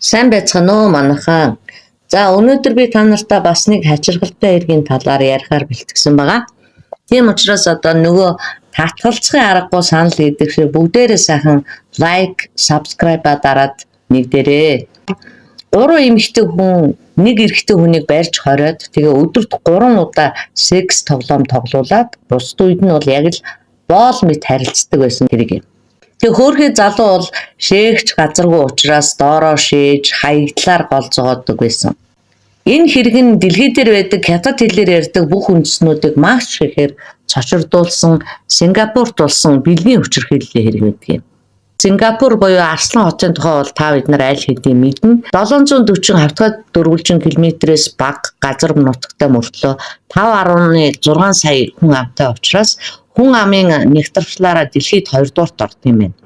Сайн байцгаана уу манайхаа. За өнөөдөр би та нартай бас нэг хачиргалтай хэргийн талаар ярихаар бэлтгэсэн байгаа. Тийм учраас одоо нөгөө татгалзахын аргагүй санал хийдэг шиг бүгдээрээ сайхан лайк, subscribe дараад нэгдэрээ. 3 эмэгтэй хүн нэг эрэгтэй хүнийг барьж хориод тэгээ өдөрт 3 удаа секс тоглоом тоглуулад бусд үед нь бол яг л боол мэт харилцдаг байсан хэрэг юм. Тэгээ хөөрхий залуу бол шээгч газаргүй учраас доороо шээж хаягдлаар гол зогоодог байсан. Энэ хэрэг нь дэлхий дээр байдаг хятад хэлээр ярьдаг бүх үндэстнүүдийг маш ихээр цочирдуулсан, Сингапурт болсон бэлгийн хүчирхийллийн хэрэг байдаг юм. Сингапур буюу Арслан хотын тухай бол та бид нар аль хэдийн мэднэ. 740 хавтгай дөрвөлжин километрээс бага газар нутагтай мөртлөө 5.6 сая хүн амтай учраас хүн амын нэгтрчлаараа дэлхийд 2 дуурт орд юм байна.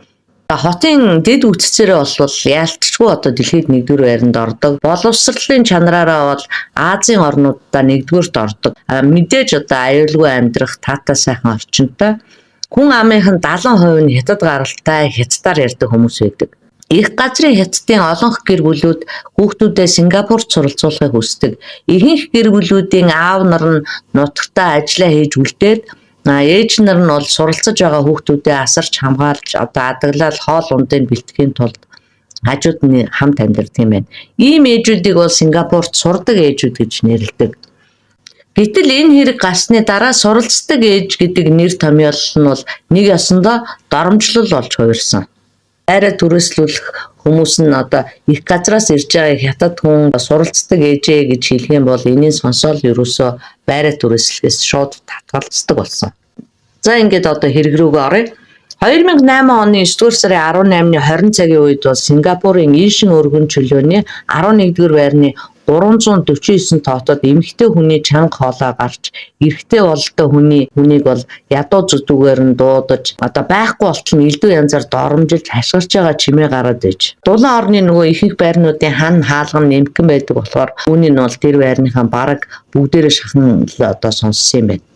Хотын дэд үтцээрээ бол яалтчгүй одоо дэлхийд 1-р байранд ордог. Боловсролын чанараараа бол Азийн орнуудаа 1-рт ордог. Мэдээж одоо аюулгүй амьдрах таатай сайхан орчинтой. Хүн амынхан 70% нь хятад гаралтай хятадаар ярьдаг хүмүүс байдаг. Их газрын хятадын олонх гэр бүлүүд хүүхдүүдээ Сингапурт суралцуулахыг хүсдэг. Ихэнх гэр бүлүүдийн аав нар нь нутагтаа ажиллаа хийж үлдээд ээж нар нь бол суралцаж байгаа хүүхдүүдээ асарч хамгаалж одоо адаглал хоол ундыг бэлтгэхийн тулд хажууд нь хамт амьдардаг юм байна. Ийм ээжүүдийг бол Сингапурт сурдаг ээжүүд гэж нэрлэдэг. Гэтэл энэ хэрэг гарсны дараа суралцдаг ээж гэдэг нэр томьёол нь бол нэг ёсондоо доромжлол болж хувирсан. Байраа түрээслүүлэх хүмүүс нь одоо их газраас ирж байгаа хятад хүн суралцдаг ээжээ гэж хэлэх юм бол энийн сонсоол ерөөсөө байраа түрээслэхээс шууд татгалздаг болсон. За ингээд одоо хэрэг рүүгээ оръё. 2008 оны 9-р сарын 18-ны 20 цагийн үед бол Сингапурын Ийшин өргөн чөлөөний 11-р байрны 349 тоотод эмэгтэй хүний чанга хоолой гарч эрэгтэй бололтой хүнийг бол ядуу зүдүүгээр нь дуудаж одоо байхгүй болтол нь элдв янзаар доромжилж хашгирч байгаа чимээ гараад иж. Дулаан орны нөгөө ихэнх байрнуудын хан хаалган нэмгэн байдаг болохоор үүний нь бол тэр байрныхаа бараг бүгдээрээ шахан одоо сонссон юм байна.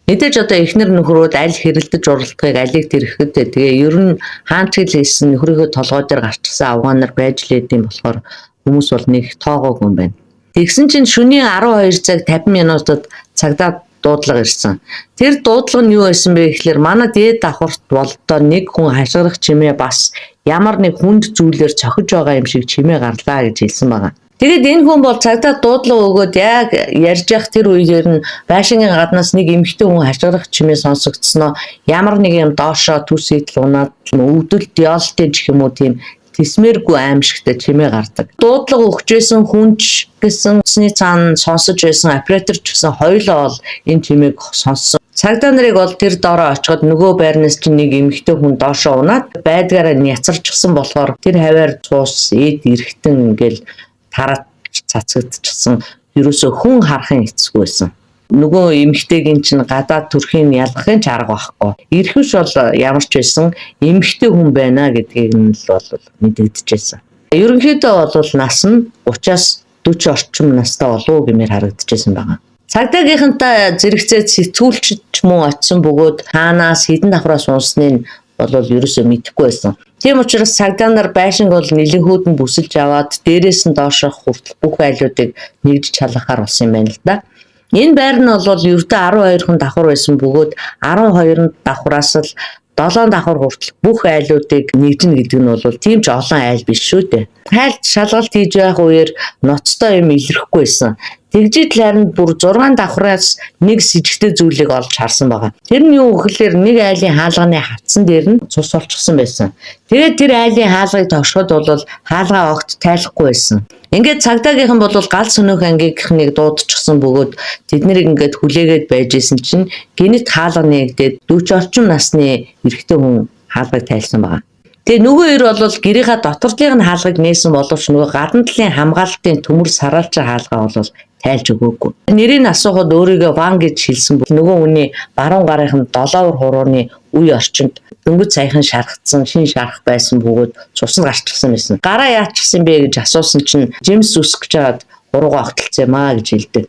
Мэдээж одоо эхнэр нөхрүүд аль хэрэлдэж уралдахыг алийг тэрхэд тэгээ ер нь хаан ч хэлсэн нөхрийнхөө толгой дээр гарчсан авгаанаар байж лээд юм болохоор хүмүүс бол нэг тоогоогүй юм байна. Тэгсэн чинь шөнийн 12 цаг 50 минутад цагдаа дуудлага ирсэн. Тэр дуудлага нь юу байсан бэ гэхээр манай дээд давхарт болдоо нэг хүн хашгирах чимээ бас ямар нэг хүнд зүйлээр цохиж байгаа юм шиг чимээ гарлаа гэж хэлсэн байгаа. Тэгээд энэ хүн бол цагдаа дуудлага өгөөд яг ярьж явах тэр үеэр нь байшингийн гаднаас нэг эмэгтэй хүн хашгирах чимээ сонсогдсноо ямар нэг юм доошоо түс идэл унаад өвдөл диолтын гэх юм уу тийм тэсмэргүй аимшигтай чимээ гардаг. Дуудлага өгч байсан хүнч гэсэн усны цаана сонсож байсан оператор ч гэсэн хоёулаа бол энэ чимээг сонссон. Цагдаа нарыг бол тэр доороо очиход нөгөө байрнаас чинь нэг эмэгтэй хүн доошоо унаад байдгаараа няцарчихсан болохоор тэр хаваар цуус эд эрэхтэн ингээл тараад цацагдчихсан. Ерөөсөө хүн харахын эцгүй байсан. Нөгөө эмэгтэйгийн чинь гадаад төрхийн ялгахын ч арга байхгүй. Ирхэвч бол ямар ч байсан эмэгтэй хүн байна гэдгийг нь л бол мэдэгдэжсэн. Ерөнхийдөө бол нас нь 30-аас 40 орчим настай болов гэмээр харагдчихсан байгаа. Цагдаагийнхантай зэрэгцээ сэтгүүлч ч мөн очисон бөгөөд хаанаас хэдэн давхраас унсныг бол ерөөсөө мэдэхгүй байсан. Тийм учраас цагдаа нар байшинг бол нэлээдэн бүсэлж аваад дээрээс нь доошох хүртэл бүх айлуудыг нэгж чалгахаар болсон юм байна л да. Энэ байр нь бол ердөө 12 хүн давхар байсан бөгөөд 12 давхраас л 7 давхар хүртэл бүх айлуудыг нэгжинэ гэдэг нь бол тийм ч олон айл биш шүү дээ. Хайлт шалгалт хийж байх үеэр ноцтой юм илэрхгүй байсан. Тэгжид харин бүр 6 давхраас нэг с ิจ гтэй зүйлийг олж харсан байгаа. Тэр нь юу гэхээр нэг айлын хаалганы хатсан дээр нь цус олчихсан байсан. Тэгээд тэр айлын хаалгыг тогшоход бол хаалгаа огт тайлахгүй байсан. Ингээд цагдаагийнхан бол гал сөнөөх ангийнхныг дуудчихсан бөгөөд тэднийг ингээд хүлээгээд байж исэн чинь гинэт хаалга нэгдээд 40 орчим насны эрэгтэй хүн хаалгыг тайлсан байгаа. Тэгээ нөгөө хоёр бол гэрийнхаа дотордлын хаалгыг нээсэн боловч нөгөө гадна талын хамгаалалтын төмөр сараалчаа хаалгаа бол тайлж өгөөгүй. Нэрийг асуухад өөрийгөө Ван гэж хэлсэн бол нөгөө хүний баруун гарынхан 7 хурууны үе орчинд дөнгөж саяхан шаргацсан шин шарах байсан бөгөөд цус нь гарчихсан байсан. Гараа яачихсан бэ гэж асуусан чинь жимс үсгэж жаад урууга огтлцсан юмаа гэж хэлдэг.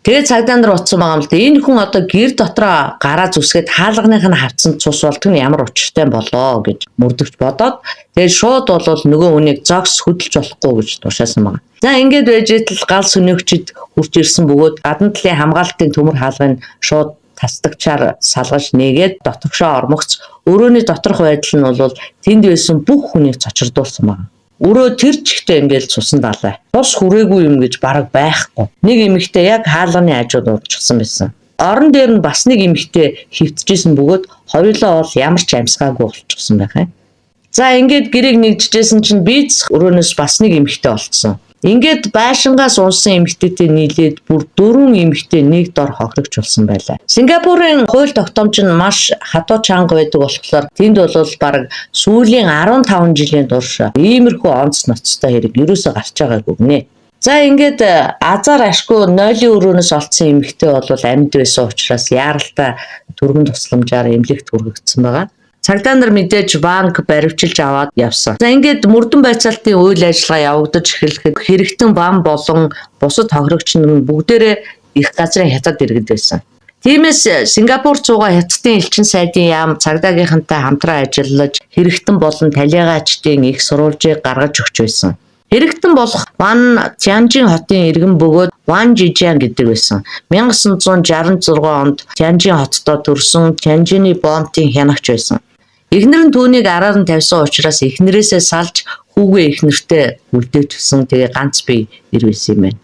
Тэгээд цагдаа нар утсан байгаа юм л да. Энэ хүн одоо гэр дотроо гараа зүсгээд хаалганых нь хавцсан цус болтго нь ямар учиртай болоо гэж мөрдөгч бодоод тэгээд шууд бол нөгөө хүнийг зогс хөдөлж болохгүй гэж тушаасан байгаа. За ингээд байж итэл гал сүнэгчд хурж ирсэн бөгөөд гадна талын хамгаалтын төмөр хаалгыг шууд тасдагчаар салгаж нээгээд дотогшоо ормогц өрөөний доторх байдал нь бол тэнд байсан бүх хүнийг цочирдуулсан байна. Өрөө тэр чигтээ ингээд цусан далай. Тус хүрээгүй юм гэж бараг байхгүй. Нэг эмэгтэй яг хаалганы хажууд уучихсан байсан. Орон дээр нь бас нэг эмэгтэй хөвтөжсэн бөгөөд хоёулаа бол ямар ч амьсгаагүй болчихсон байх. За ингээд гэрээг нэгжижсэн чинь бийц өрөөнөөс бас нэг эмэгтэй болцсон. Ингээд байшингаас унсан эмэгтэйтэй нийлээд бүр 4 эмэгтэй нэг дор хохирогч болсон байлаа. Сингапурын хууль тогтоомч нь маш хатуу чанга байдаг болохоор тэнд бол бараг сүүлийн 15 жилийн турш иймэрхүү онц ноцтой хэрэг ерөөсөө гарч байгаагүй гинэ. За ингээд азар ашгүй нойлын өрөөнөөс олцсон эмэгтэй бол амьд байсан учраас яаралтай түргэн тусламжаар эмнэлэгт хүргэгдсэн байгаа. Цагдаа нар мэдээж банк баривчилж аваад явсан. За ингээд мөрдөн байцаалтын үйл ажиллагаа явагдаж эхлэхэд хэрэгтэн бам болон бусад хохирогч нар бүгдээрээ их газрын хятад иргэд байсан. Тиймээс Сингапур цугаа хятадын элчин сайдын яам цагдаагийнхантай хамтран ажиллаж хэрэгтэн болон талигаачдын их сурвалжийг гаргаж өгч байсан. Хэрэгтэн болох Ван Тянжин хотын иргэн бөгөөд Ван Жижиан гэдэг байсан. 1966 онд Тянжин хотдоо төрсөн Тянжины бомбын хянагч байсан. Эхнэр нь түүнийг араар нь тавьсан учраас эхнэрээсээ салж хүүгээ эхнэртэй үлдээчихсэн. Тэгээ ганц бие ирвэсэн юм байна.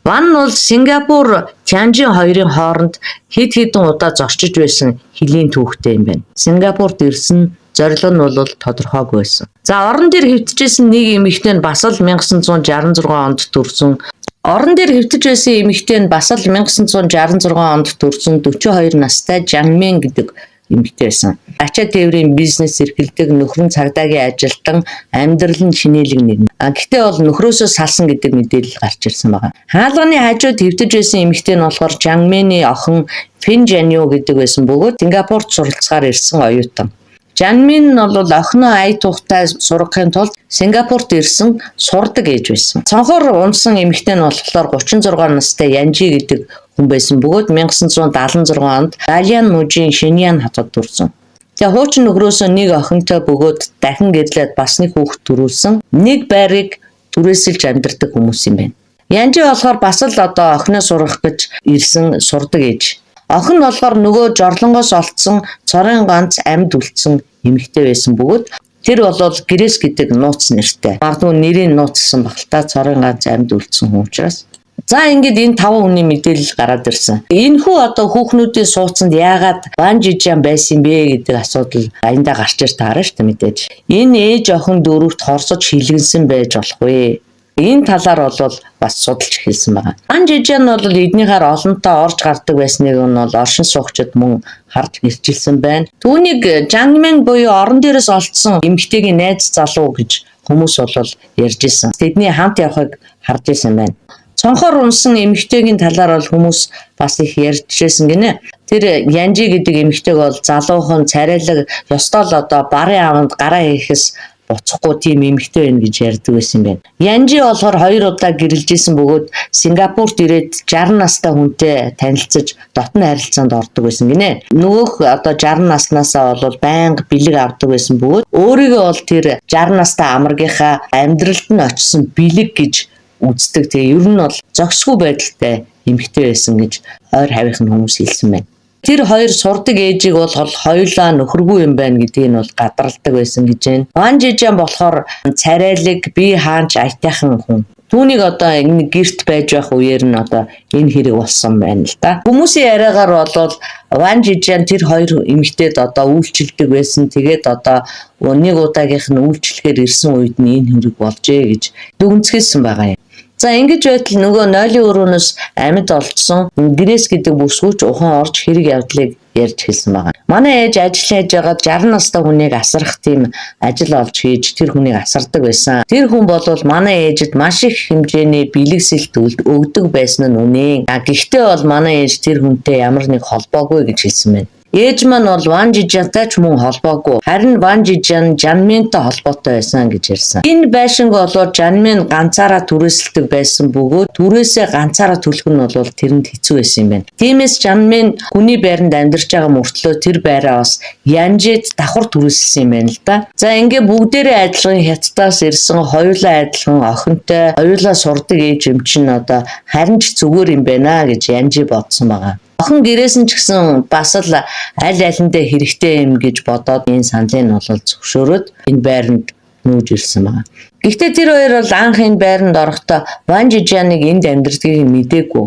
Ван бол Сингапур Тянжин хоёрын хооронд хэд хэдэн удаа зорчиж байсан хилийн түүхтэй юм байна. Сингапурт ирсэн зорилго нь бол тодорхойгүй байсан. За орон дээр хэвтжсэн нэг эмэгтэй нь бас л 1966 онд төрсөн. Орон дээр хэвтэж байсан эмэгтэй нь бас л 1966 онд төрсөн 42 настай Жанмен гэдэг эмэгтэй байсан. Ачаа тээврийн бизнес эрхэлдэг нөхрөн цагдаагийн ажилтан амьдрал нь шинэлэг нэг. Гэхдээ бол нөхрөөсөө салсан гэдэг мэдээлэл гарч ирсэн байна. Хаалганы хажууд хэвтэж байсан эмэгтэй нь болохоор Жанмений охин Фин Жаню гэдэг байсан бөгөөд Сингапурт суралцахаар ирсэн оюутан. Жанмин нь бол охиноо ая тухтай сургахын тулд Сингапурт ирсэн сурдаг ээж байсан. Цонхоор унсан эмэгтэй нь болохоор 36 настай Янжи гэдэг хүн байсан бөгөөд 1976 онд Далиан мужийн Шиньян хотод төрсөн. Тэгээ хуучин нөхрөөсөө нэг охинтой бөгөөд дахин гэрлээд бас нэг хүүхэд төрүүлсэн. Нэг байрыг түрээсэлж амьдардаг хүмүүс юм байна. Янжи болохоор бас л одоо охиноо сургах гэж ирсэн сурдаг ээж. Охин нь болохоор нөгөө жорлонгоос олцсон цорын ганц амьд үлдсэн эмэгтэй байсан бөгөөд тэр бол Грэс гэдэг нууц нэртэй. Магадгүй нэрийн нууцсан багтаа цорын ганц амьд үлдсэн хүн учраас. За ингээд энэ 5 хүний мэдээлэл гараад ирсэн. Энэхүү одоо хүүхнүүдийн сууцанд яагаад Ван Жижиан байсан бэ гэдэг асуудал аяндаа гарч ир таарна шүү дээ мэдээж. Энэ ээж охин дөрөвт хорсож хилгэнсэн байж болох вэ? Энэ талаар бол бас судалж эхэлсэн байна. Ван Жижиан бол эднийхээр олонтоо орж гардаг байсныг нь бол оршин суугчид мөн харж нэрчилсэн байна. Түүнийг Жанмен буюу орон дээрээс олцсон эмэгтэйгийн найз залуу гэж хүмүүс бол ярьж ирсэн. Тэдний хамт явахыг харж ирсэн байна. Цонхоор унсан эмэгтэйгийн талаар бол хүмүүс бас их ярьж ирсэн гинэ. Тэр Янжи гэдэг эмэгтэйг бол залуухан царайлаг ёстой л одоо барын аванд гараа хийхээс буцахгүй тийм эмэгтэй байна гэж ярьдаг байсан юм байна. Янжи болохоор 2 удаа гэрэлжсэн бөгөөд Сингапурт ирээд 60 настай хүнтэй танилцаж дотны харилцаанд ордог байсан гинэ. Нөгөөх одоо 60 наснаасаа бол байнга бэлэг авдаг байсан бөгөөд өөрийгөө бол тэр 60 настай амрагийнхаа амьдралд нь очсон бэлэг гэж үздэг. Тэгээ ер нь бол зохисгүй байдалтай эмэгтэй байсан гэж ойр хавийнх нь хүмүүс хэлсэн байна. Тэр хоёр сурдаг ээжийг бол хоёулаа нөхөргүй юм байна гэдгийг нь бол гадралдаг байсан гэж байна. Ван Жижиан болохоор царайлаг, бие хаанч аятайхан хүн. Түүнийг одоо энэ гэрт байж байх үеэр нь одоо энэ хэрэг болсон байна л да. Хүмүүсийн яриагаар бол Ван Жижиан тэр хоёр эмэгтэйд одоо үйлчилдэг байсан. Тэгээд одоо нэг удаагийнх нь үйлчлэхээр ирсэн үед нь энэ хэрэг болжээ гэж дүгнэлтсэн байгаа юм. За ингэж байтал нөгөө нойлын өрөөнөөс амьд олцсон Грэс гэдэг бүсгүйч ухан орж хэрэг явдлыг ярьж хэлсэн байна. Манай ээж ажиллаж байгаад 60 настай хүнийг асрах тийм ажил олж хийж тэр хүнийг асардаг байсан. Тэр хүн бол манай ээжид маш их хэмжээний бэлэгсэлт өгдөг байсан нь үнэн. Гэхдээ бол манай ээж тэр хүнтэй ямар нэг холбоогүй гэж хэлсэн байна. Ээж маань бол Ван Жижантай ч мөн холбоогүй. Харин Ван Жижан Жанминтай холбоотой байсан гэж ярьсан. Энэ байшинг бол Жанмин ганцаараа түрээсэлдэг байсан бөгөөд түрээсээ ганцаараа төлөх нь бол тэрэнд хэцүү байсан юм байна. Тиймээс Жанмин хүний байранд амьдарч байгаа мөртлөө тэр байраа бас Янжид давхар түрээсэлсэн юм байна л да. За ингээ бүгдээрээ адилхан Хятадаас ирсэн, хоёулаа адилхан охинтой, хоёулаа сурдаг ээж юм чинь одоо харин ч зүгээр юм байна гэж Янжи бодсон байгаа. Охин гэрээс нь ч гэсэн бас л аль алиндаа хэрэгтэй юм гэж бодоод энэ саналыг нь бол зөвшөөрөөд энэ байранд нүүж ирсэн байна. Гэхдээ тэр хоёр бол анх энэ байранд орохдоо Ван Жижаныг энд амьдардгийг мэдээгүй.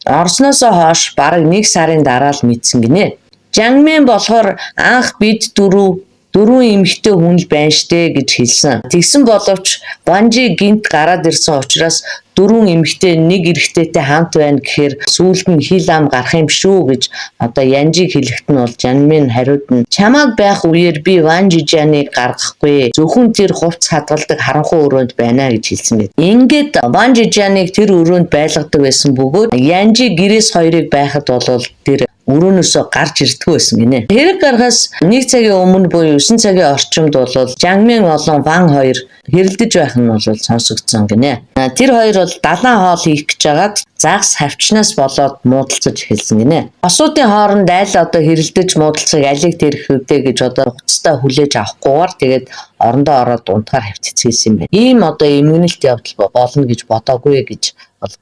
Орсноос хойш бараг 1 сарын дараа л мэдсэн гинэ. Жанмин болохоор анх бид дөрвөн эмэгтэй хүн л байна штэ гэж хэлсэн. Тэгсэн боловч Ванжи гинт гараад ирсэн учраас дөрвөн эмэгтэй нэг эрэгтэйтэй хамт байна гэхээр сүүлд нь хил ам гарах юм шүү гэж одоо Янжиг хэлэхэд нь бол Жанмин хариуд нь чамайг байх үеэр би Ван Жижаныг гаргахгүй. Зөвхөн тэр хувцс хадгалдаг харанхуй өрөөнд байна гэж хэлсэн байт. Ингээд Ван Жижаныг тэр өрөөнд байлгадаг байсан бөгөөд Янжи гэрээс хоёрыг байхад бол тэр өрөөнөөсөө гарч ирдэг байсан гинэ. Хэрэг гарахаас 1 цагийн өмнө буюу 9 цагийн орчимд бол Жанмин болон Ван хоёр хэрэлдэж байх нь бол сонсогдсон гинэ. Тэр хоёр бол далайн хоол хийх гэж байгаад загас хавчнаас болоод муудалцаж эхэлсэн гинэ. Осуудын хооронд айл одоо хэрэлдэж муудалцах алиг тэрх үдэ гэж одоо хуцтай хүлээж авахгүйгээр тэгээд орондоо ороод унтахаар хавцчихсэн юм байна. Ийм одоо эмгэнэлт явдал болно гэж бодоогүй гэж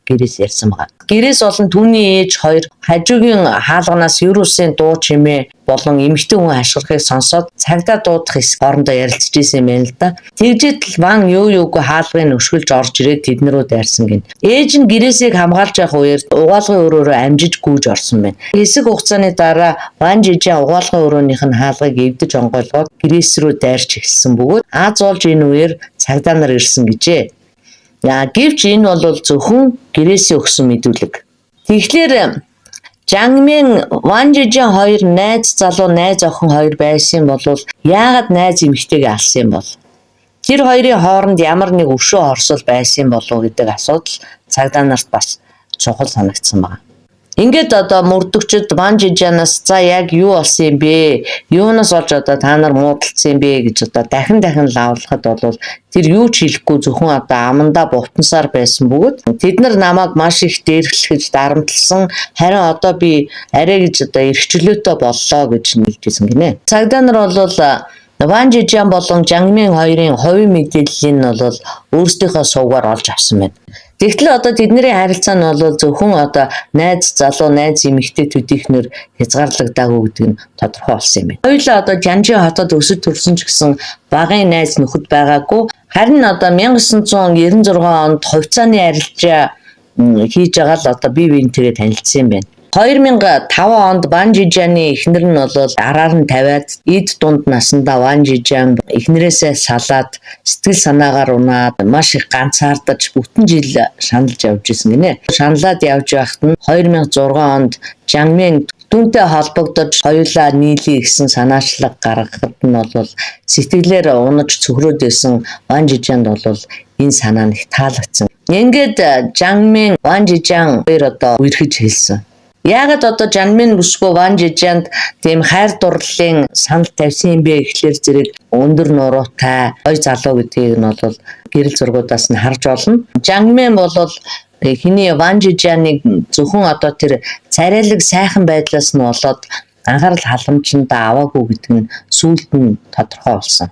гэрээс ярьсан байгаа. Гэрээс болон түүний ээж хоёр хажуугийн хаалганаас ер үсэн дуу чимээ болон эмэгтэй хүн хашгирахыг сонсоод цагдаа дуудах хэсэг хоорондоо ярилцж исэн юм байна л да. Тэгжээд л Ван юугүй хаалгыг өшгөлж орж ирээд тэднэрүү дайрсан гин. Ээж нь гэрээсийг хамгаалж явах үеэр угаалгын өрөөрөө амжиж гүйж орсон байна. Хэсэг хугацааны дараа Ван Жижан угаалгын өрөөнийх нь хаалгыг эвдэж онгойлгоод гэрээс рүү дайрч эхэлсэн бөгөөд аз олж энэ үеэр цагдаа нар ирсэн гэжээ. Гэвч энэ бол зөвхөн гэрээсээ өгсөн мэдүүлэг. Тэгэхээр Жанмин Ван Жижан хоёр найз залуу найз охин хоёр байсан бол яагаад найз эмэгтэйг алсан юм бол? Тэр хоёрын хооронд ямар нэг өшөө хорсол байсан болов гэдэг асуудал цагдаа нарт бас чухал санагдсан байна. Ингээд одоо мөрдөгчд Ван Жижанаас за яг юу болсон юм бэ? Юунаас олж одоо та нар муудалцсан юм бэ гэж одоо дахин лавлахад бол тэр юу ч хэлэхгүй зөвхөн одоо амандаа бутансаар байсан бөгөөд тэд нар намайг маш их дээрлэхэж дарамтлсан. Харин одоо би арай гэж одоо эрхчлөөтэй боллоо гэж нэгжсэн гинэ. Цагдаа нар бол Ван Жижан болон Жанмин хоёрын хувийн мэдээллийг нь бол өөрсдийнхөө сувгаар олж авсан байна. Тэгтэл одоо тэдний харилцаа нь бол зөвхөн одоо найз залуу найз эмэгтэй төдийхнөр хязгаарлагдаагүй гэдэг нь тодорхой болсон юм байна. Хоёулаа одоо Жанжи хотод өсөж төрсөн ч гэсэн багын найз нөхөд байгаагүй. Харин одоо 1996 онд хувьцааны арилжаа хийж байгаа л одоо бие биентэйгээ танилцсан юм байна. 2005 онд Ван Жижаны эхнэр нь бол араар нь тавиад эд дунд насндаа Ван Жижан эхнэрээсээ салаад сэтгэл санаагаар унаад маш их ганцаардаж бүтэн жил шаналж явж исэн гинэ. Шаналаад явж байхад нь 2006 онд Жанмин түүнтэй холбогдож хоёулаа нийлээ гэсэн санаачлаг гаргахад нь бол сэтгэлээр унаж цөхрөөд байсан Ван Жижанд бол энэ санаа нь таалагдсан. Ингээд Жанмин Ван Жижан хоёр одоо үерхэж хэлсэн. Яагаад одоо Жанмин бүсгүй Ван Жижанд тийм хайр дурлалын санал тавьсан юм бэ гэхлээр зэрэг өндөр нуруутай ой залуу гэдгийг нь бол гэрэл зургуудаас нь харж олно. Жанмин бол хиний Ван Жижаныг зөвхөн одоо тэр царайлаг сайхан байдлаас нь болоод анхаарал халамжиндаа аваагүй гэдэг нь сүүлд нь тодорхой болсон.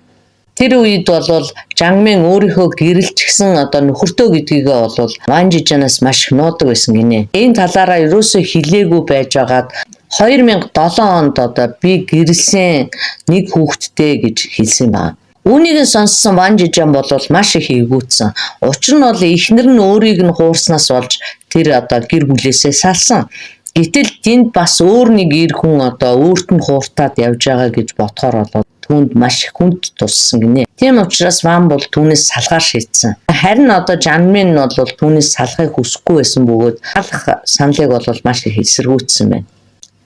Тэр үед бол Жанмин өөрийнхөө гэрэлчгсэн одоо нөхөртөө гэдгийгээ бол Ван Жижанаас маш их нуудаг байсан гинэ. Энэ талаараа ерөөсөө хилээгүй байж байгаад 2007 онд одоо би гэрэлсэн нэг хүүхэдтэй гэж хэлсэн байна. Үүнийг сонссон Ван Жижан бол маш их эвгүүцсэн. Учир нь бол эхнэр нь өөрийг нь хуурснаас болж тэр одоо гэр бүлээсээ салсан. Гэтэл тэнд бас өөр нэг эр хүн одоо өөрт нь хууртаад явж байгаа гэж бодохоор бол түүнд маш их хүнд туссан гинэ. Тийм учраас Ван бол түүнээс салгаар шийдсэн. Харин одоо Жанмин бол түүнээс салахыг хүсэхгүй байсан бөгөөд алах саналыг бол маш их эсэргүүцсэн байна.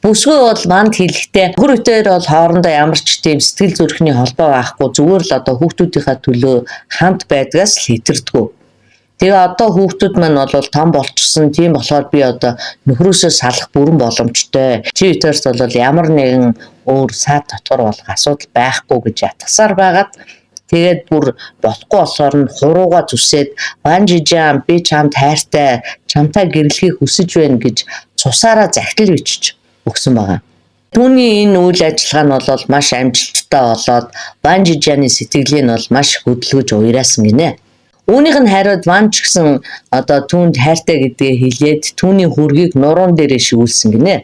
Бүсгүй бол Ванд хэлэхдээ хөр өтөр бол хоорондоо ямар ч тийм сэтгэл зүрхний холбоо байхгүй зүгээр л одоо хүүхдүүдийнхээ төлөө хамт байдгаас л хэтэрдэггүй. Тэгээ одоо хүүхдүүд маань бол том болчихсон. Тийм болохоор би одоо нөхрөөсөө салах бүрэн боломжтой. Чи өтөрт бол ямар нэгэн өөр саад дотор болох асуудал байхгүй гэж ятгасаар байгаад тэгээд бүр болохгүй болохоор нь хурууга зүсээд банжи жам би чамд хайртай, чамтай гэрлэхийг хүсэж байна гэж цусаараа захидал бичиж өгсөн байгаа. Түүний энэ үйл ажиллагаа нь бол маш амжилттай болоод банжи жаны сэтгэлийг нь бол маш хөдөлгөж уяраасан гинэ. Үүнийх нь хариуд Ванж гэсэн одоо түүнд хайртай гэдгээ хэлээд түүний хүргийг нуруунд дээрээ шивүүлсэн гинэ.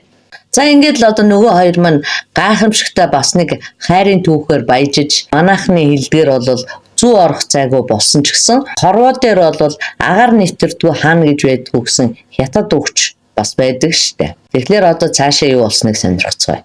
За ингээд л одоо нөгөө хоёр маань гайхамшигтай бас нэг хайрын түүхээр баяжиж манайхны хэлдгээр бол зүү орох зайгүй болсон ч гэсэн хорвоо дээр бол агаар нэвтэрдгүй хаана гэж байдгүй гэсэн хятад өгч бас байдаг штэ. Тэгэхээр одоо цаашаа юу болсныг сонирхцгаая.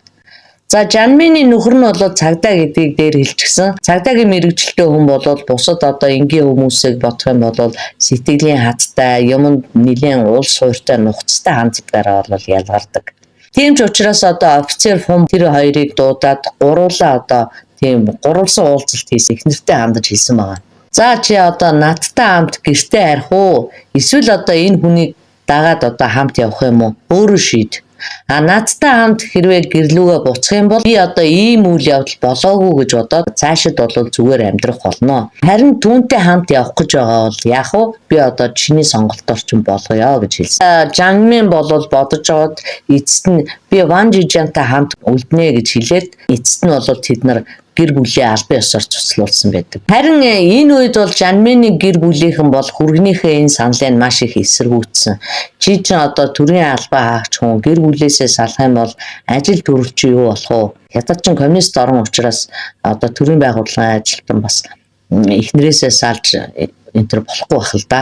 За Жанмины нөхөр нь бол цагдаа гэдгийг дээр хэлчихсэн. Цагдаагийн мэрэгчлээ хүн бол бусад одоо энгийн хүмүүсийг бодох юм бол сэтгэлийн хаттай, юмд нэлээд уул суурьтай, нухацтай хандлагаараа бол ялгардаг. Тийм ч учраас одоо офицер хүн тэр хоёрыг дуудаад гуруулаа одоо тийм гурвалсан уулзалт хийсэн ихнэртэй хандаж хэлсэн байгаа. За чи одоо надтай хамт гэртээ харих уу? Эсвэл одоо энэ хүнийг дагаад одоо хамт явах юм уу? Өөрөө шийд. Надтай хамт хэрвээ гэрлүүгээ буцах юм бол би одоо ийм үйл явдал болоогүй гэж бодоод цаашид бол зүгээр амьдрах болно. Харин түүнтэй хамт явах гэж байгаа бол яах вэ? Би одоо чиний сонголтоор ч болгоё гэж хэлсэн. Жанмин бол бодож аваад эцэст нь би Ванжи жантай хамт үлднэ гэж хэлээд эцэст нь бол тэд нар гэр бүлээ албан ёсоор цуцлуулсан байдаг. Харин энэ үед бол Жанмины гэр бүлийнхэн бол хүргнийхээ энэ саналыг маш их эсэргүүцсэн. Чи ч одоо төрийн албаа хаагч хүн гэр бүлээсээ салах юм бол ажил төрөл чи юу болох вэ? Хятад ч коммунист орн учраас одоо төрийн байгууллагын ажилтан бас эхнэрээсээ салж энэ төр болохгүй байх л да.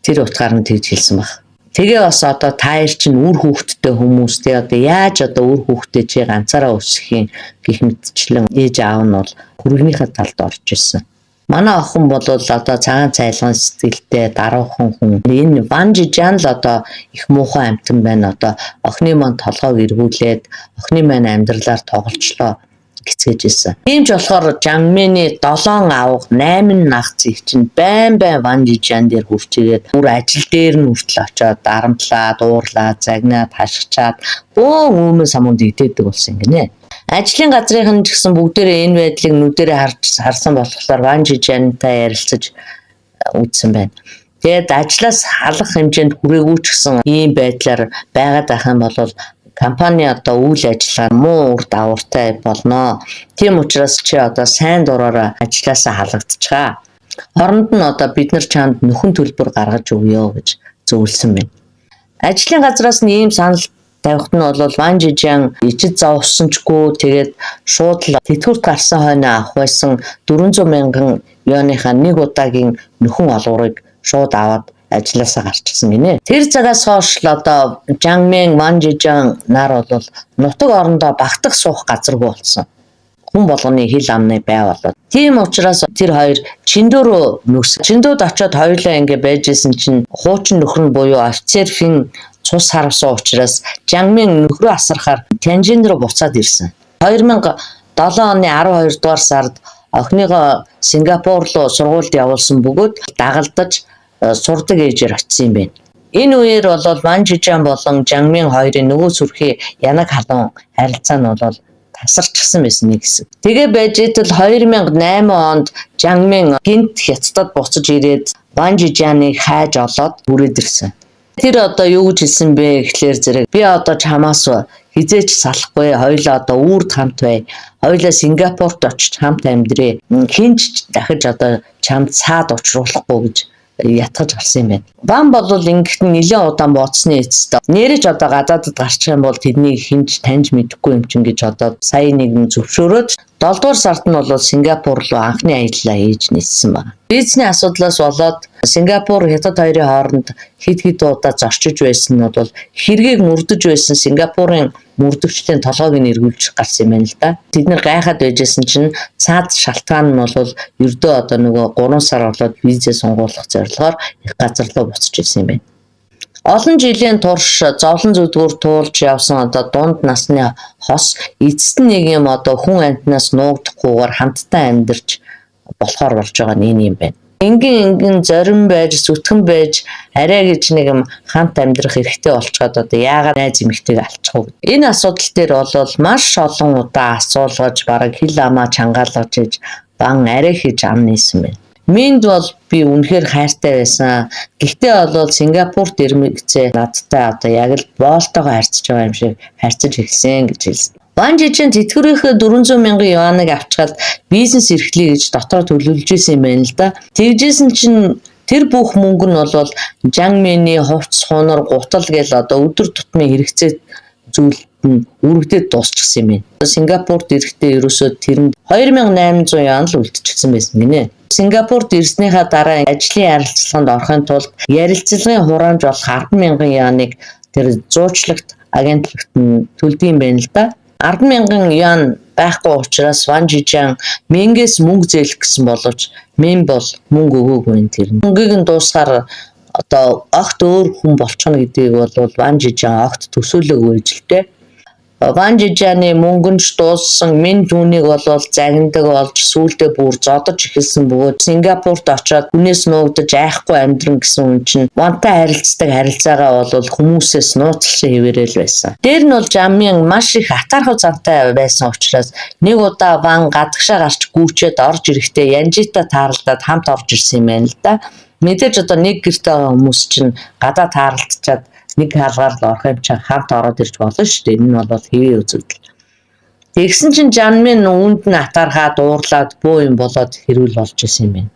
Тэр утгаар нь тэгж хэлсэн баг. Тэгээ бас одоо таир чинь үр хүүхдтэй хүмүүстэй одоо яаж одоо үр хүүхдээ чи ганцаараа өсгөх юм гэх мэтчлэн ээж аав нь бол хүргнийхээ талд орж ирсэн. Манай охин бол одоо цагаан цайлган сэтгэлтэй даруухан хүн. Энэ Ванжи жан л одоо их муухай амтан байна. Одоо охины маань толгойг эргүүлээд охины маань амьдралаар тоглолцлоо гэцгээж ирсэн. Тийм ч болохоор Жанмины 7 авах 8 нагц их чинь байн Ванжи жан дээр хурж ирээд бүр ажил дээр нь хүртэл очоод дарамтлаад, уурлаад, загнаад, хашгичаад өөмөө самунд идээдэг болсон гинэ. Ажлын газрынхан ч гэсэн бүгдээрээ энэ байдлыг нүдэрээ харсан болохоор Ванжи жантай ярилцаж үзсэн байна. Тэгээд ажлаас халах хэмжээнд хүрээгүй ч гэсэн ийм байдлаар байгаад байх юм бол компани одоо үйл ажиллагаа муу үр дагавартай болно. Тийм учраас чи одоо сайн дураараа ажилласаа халагдчихаа. Хоронд нь одоо бид нар чамд нөхөн төлбөр гаргаж өгье гэж зөвлөсөн байна. Ажлын газраас нь ийм санал тавихт нь бол Ванжи жан ичид зовсончгүй тэгээд шууд л тэтгэврт гарсан хойно авах байсан 400 мянган юаныхаа нэг удаагийн нөхөн олгорыг шууд аваад ажилласаа гарчихсан гинэ. Тэр цагаас хойш л одоо Жанмин, Ванжи жан нар бол нутаг орондоо багтах суух газаргүй болсон. Хүн болгоны хил амны бай болоод. Тийм учраас тэр хоёр Чиндөө рүү нүгс. Чиндөөд очиод хоёулаа ингэ байжсэн чинь хуучин нөхөр нь буюу офицер фин цус харавсан учраас Жанмин нөхрөө асарахаар Тянжин руу буцаад ирсэн. 2007 оны 12 дугаар сард охиныгоо Сингапур руу сургуульд явуулсан бөгөөд дагалдаж сурдаг ээжээр очсон юм байна. Энэ үеэр бол Ванжи жан болон Жанмин хоёрын нөгөө сүрхий янаг халуун харилцаа нь бол тасарчсан байсан нэг хэсэг. Тэгээ байж итэл 2008 онд Жанмин гинт Хятадд буцаж ирээд Ванжи жаныг хайж олоод бүрээд ирсэн. Тэр одоо юу гэж хэлсэн бэ гэхлээр зэрэг би одоо чамаас хизээч салахгүй, хоёулаа одоо үрд хамт бай. Хоёулаа Сингапурт очиж хамт амьдрээ. Хинч дахиж одоо чамд цаад учруулахгүй гэж ятгаж гарсан юм байна. Ван бол ингэхт нэлээд удаан бооцсны эцэст нэрэж одоо гадаадд гарчих юм бол тэднийг хинч таньж мэдэхгүй юм чин гэж одоо сая нэгэн зөвшөөрөөд 7 дугаар сард нь бол Сингапур руу анхны аяллаа хийж ниссэн байна. Визний асуудлаас болоод Сингапур Хятад хоёрын хооронд хэд удаа зорчиж байсан нь бол хэргийг мөрдөж байсан Сингапурын мөрдөгчдийн толгойг нь эргүүлж гарсан юм байна л да. Тэд нэр гайхаад байжсэн чинь цаад шалтгаан нь бол ердөө одоо нөгөө 3 сар болоод визээ сунгуулах зорилгоор их газар руу буцаж ирсэн юм байна. Олон жилийн турш зовлон зүдгүүр туулж явсан одоо дунд насны хос эцэст нь нэг юм одоо хүн амьтнаас нуугдахгүйгээр хамтдаа амьдарч болохоор болж байгаа нь энэ юм байна. Ингийн зорин байж, зүтгэн байж, арай гэж нэг юм хамт амьдрах хэрэгтэй болчиход одоо яагаад найз эмэгтэйг алчих вэ? Энэ асуудал дээр бол маш олон удаа асуулгаж, бараг хил амаа чангаалгаж иж бан арай хийж ам нээсэн байна. Минд бол би үнэхээр хайртай байсан. Гэхдээ бол Сингапурт ирмэгцээ надтай одоо яг л боолтойгоо харьцаж байгаа юм шиг харьцаж эхэлсэн гэж хэлсэн. Ван Жижин тэтгэврийнхээ 400 мянган юаныг авчгаад бизнес эрхлэе гэж дотор төлөвлөж исэн юм байна л да. Тэгжсэн чинь тэр бүх мөнгө нь бол Жангмэний хувцс, хунар, гутал гэл одоо өдөр тутмын хэрэгцээ зүйлд нь үргэлжлээд дуусчихсан юм байна. Сингапурт ирэхдээ ерөөсөө тэр нь 2800 юан л үлдчихсэн байсан гинэ. Сингапурт ирснийхаа дараа ажлын ярилцлаганд орохын тулд ярилцлагын хураамж болох 10,000 юаныг тэр зуучлагт агентлагт нь төлдөг юм байна л да. 10,000 юан байхгүй учраас Ван Жижин Мингээс мөнгө зээлэх гэсэн боловч Мин бол мөнгө өгөөгүй юм тэр. Мөнгийг нь дуусгаар одоо огт өөр хүн болчихно гэдгийг бол Ван Жижин огт төсөөлөөгүй жилтэй. Ван Жижины мөнгөнч дууссан, Мин түүнийг бол загнадаг болж сүүлдээ бүр зодож эхэлсэн бөгөөд Сингапурт очоод хүнээс нуугдаж айхгүй амьдран гэсэн хүн чинь Вантай харилцдаг харилцаагаа бол хүмүүсээс нууцлсан хэвээрэл байсан. Дээр нь бол Жаммин маш их атаархав зантай байсан учраас нэг удаа Ван гадагшаа гарч гүйчээд орж ирэхдээ Янжитай тааралдаад хамт орж ирсэн юм байна л да. Мэдээж одоо нэг гэрте байгаа хүмүүс чинь гадаа тааралдчаад нэг хаалгаар л орох юм чинь хамт ороод ирж болно шүү дээ. Энэ нь бол хэвээ үзэгдэл. Тэгсэн чинь Жаммин үүнд нь атаархаад уурлаад бөө юм болоод хэрүүл болж исэн юм байна.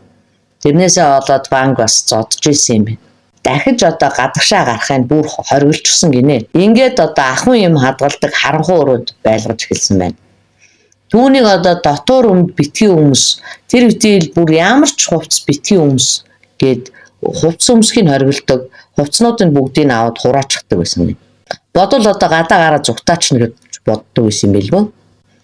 Тэрнээсээ болоод Ван бас зодж исэн юм байна. Дахиж одоо гадагшаа гарахын бүр хоригдчихсан гинэ. Ингээд одоо ахын юм хадгалдаг харанхуй өрөөнд байлгаж эхэлсэн байна. Түүнийг одоо дотор өмд битгий хүмүүс тэр үеийн бүр ямар ч хувцс битгий хүмүүс гээд хувцс өмсгийг хоригддог. Хувцснуудын бүгдийг аваад хураачихдаг байсан юм. Бодвол одоо гадаа гараа зүгтаач нэг боддог байсан юм билгүй.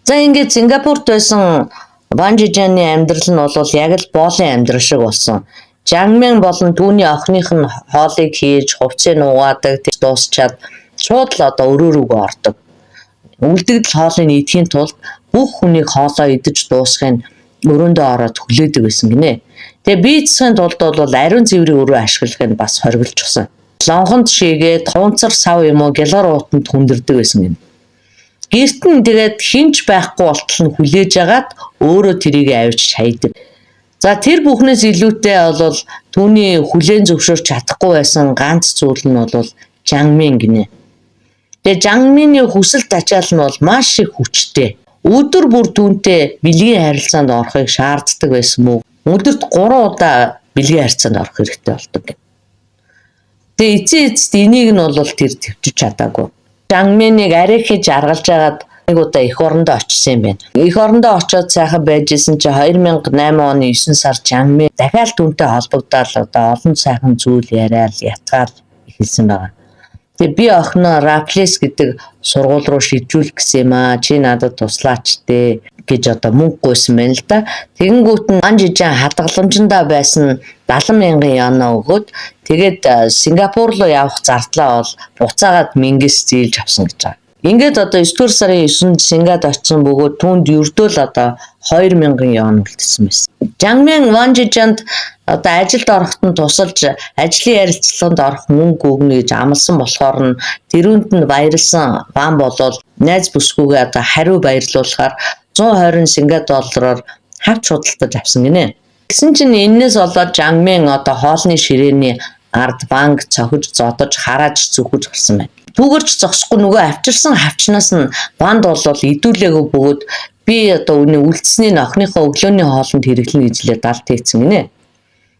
За ингээд Сингапурт байсан Ван Жижины амьдрал нь бол яг л боолын амьдрал шиг болсон. Жангмин болон түүний охиных нь хоолыг хийж, хувцсыг нугаадаг, дуусчаад шууд л одоо өрөөрөөгөө ордог. Үлдэгдэл хоолыг идэхийн тулд бүх хүнийг хоолоо идэж дуусхын өрөөндөө ороод хүлээдэг байсан гинэ. Тэгээ бие засахын тулд бол ариун цэврийн өрөө ашиглахыг бас хоригдчихсан. Лонхонд шигээд хунцар сав юм уу гялгар уутанд хүндэрдэг байсан гинэ. Гэрт нь тэгээд хинч байхгүй болтол нь хүлээж агаад өөрөө тэрийг авч шайдаг. За тэр бүхнээс илүүтэй бол түүний хүлээн зөвшөөрч чадахгүй байсан ганц зүйл нь бол Жангмин гинэ. Тэгээ Жангмины хүсэл тачаал нь бол маш их хүчтэй. Өдөр бүр түүнтэй бэлгийн харилцаанд орохыг шаарддаг байсан мүү. Өдөрт 3 удаа бэлгийн харилцаанд орох хэрэгтэй болдог. Тэгээ эцэст энийг нь бол тэр төвчж чадаагүй. Жангминыг арай хийж аргалж агаад нэг удаа эх орондоо очсон юм байна. Эх орондоо очиод сайхан байжсэн чи 2008 оны 9 сар Жангмин дахиад түүнтэй холбогдоод одоо олон сайхан зүйл яриад ятгаад эхэлсэн байна. Тэгээ би охиноо Раплес гэдэг сургууль руу шилжүүлэх гэсэн юм аа. Чи надад туслаач дээ гэж одоо мөнгө гуйсан байна л да. Тэгэнгүүт нь Ван Жижин хадгаламжиндаа байсан 70,000 яна өгөөд тэгээд Сингапур руу явах зардлаа бол буцаагаад Мингээс зээлж авсан гэж байгаа. Ингээд одоо 9 сарын 9-нд Сингад очсон бөгөөд түүнд ердөөл одоо 2,000 ян үлдсэн байсан. Жангмин Ван Жижинд одоо ажилд ороход нь тусалж ажлын ярилцлаганд орох мөнгө өгнө гэж амласан болохоор нь тэрүүнд нь баярлсан Ван болол найз бүсгүйгээ одоо хариу баярлуулахаар 120 Сингад доллараар хавч худалдаж авсан гинэ. Гэсэн чинь энэс болоод Жангмин одоо хоолны ширээний ард Ванг цохиж зодож харааж зүхэж гарсан байна. Түүгэрч зогсохгүй нөгөө авчирсан хавчнаас нь Ванд бол идүүлээгүй бөгөөд би одоо үүний үлдсэний охиныхоо өглөөний хоолнд хэрэглэнэ гэж лээ далд хийцэн гинэ.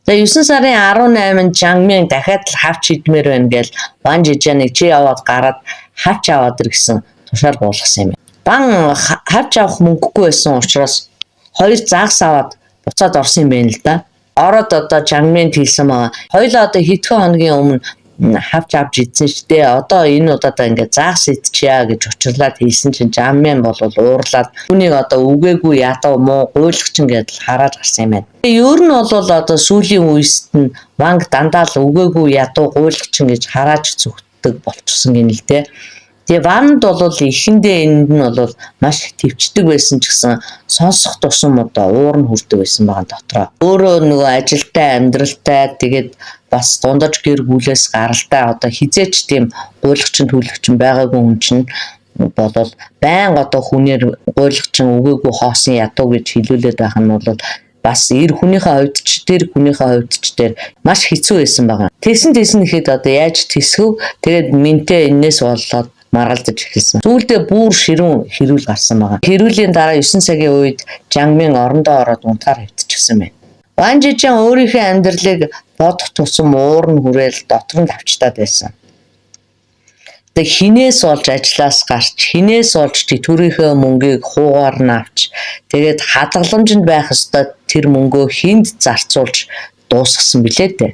За 9 сарын 18-нд Жангмин дахиад л хавч идмээр байна гэж Ван Жижиныг чи яваад гараад хавч аваад ир гэсэн тушаал буулгасан юм. Ван хавч авах мөнгөгүй байсан учраас хоёр загс аваад буцаад орсон юм байна л да. Ороод одоо Жангмин хэлсэн байгаа. Хоёлаа одоо хэдхэн хоногийн өмнө хавч авч идсэн ч дээ. Одоо энэ удаа ингээд загс идчихъя гэж учирлаад хэлсэн чинь Жангмин бол уурлаад түүнийг одоо үгээгүй ядуу муу гуйлагчин гэдэл хараад гарсан юм байна. Өөр нь бол одоо сүүлийн үеэст нь Ванг дандаа л үгээгүй ядуу гуйлагчин гэж харааж зүгтдэг болчихсон гин л дээ. Тэгээ ванд бол эхэндээ энд нь бол маш их төвчдөг байсан ч гэсэн сонсох тусам одоо уур нь хүрдэг байсан байгаа дотроо. Өөрөө нөгөө ажилтай, амьдралтай тэгээд бас дундаж гэр бүлээс гаралтай одоо хизээч тийм гуйлгчин төлөвчин байгаагүй хүн чинь болол байн одоо хүнээр гуйлгчин өгөөгүй хоосон ядуу гэж хэлүүлээд байх нь бол бас эр хүнийхээ хувьд ч тэр хүнийхээ хувьд ч тэр маш хэцүү байсан байгаа. Тэсэн ихэд одоо яаж тэсгэв тэгээд минтээ энэс болоод маргалдаж эхэлсэн. Сүүлдээ бүр ширүүн хэрүүл гарсан байгаа. Хэрүүлийн дараа 9 цагийн үед Жангмын орондоо ороод унтахаар хэвтчихсэн байна. Ван Жижан өөрийнхөө амьдралыг бодох тусам уур нь хүрээл дотор нь тавчтаад байсан. Тэг хинээс олж ажлаас гарч, хинээс олж төрийнхөө мөнгийг хуугаар нь авч, тэгээд хадгаламжинд байх ёстой тэр мөнгөө хинд зарцуулж дуусгасан билээ дээ.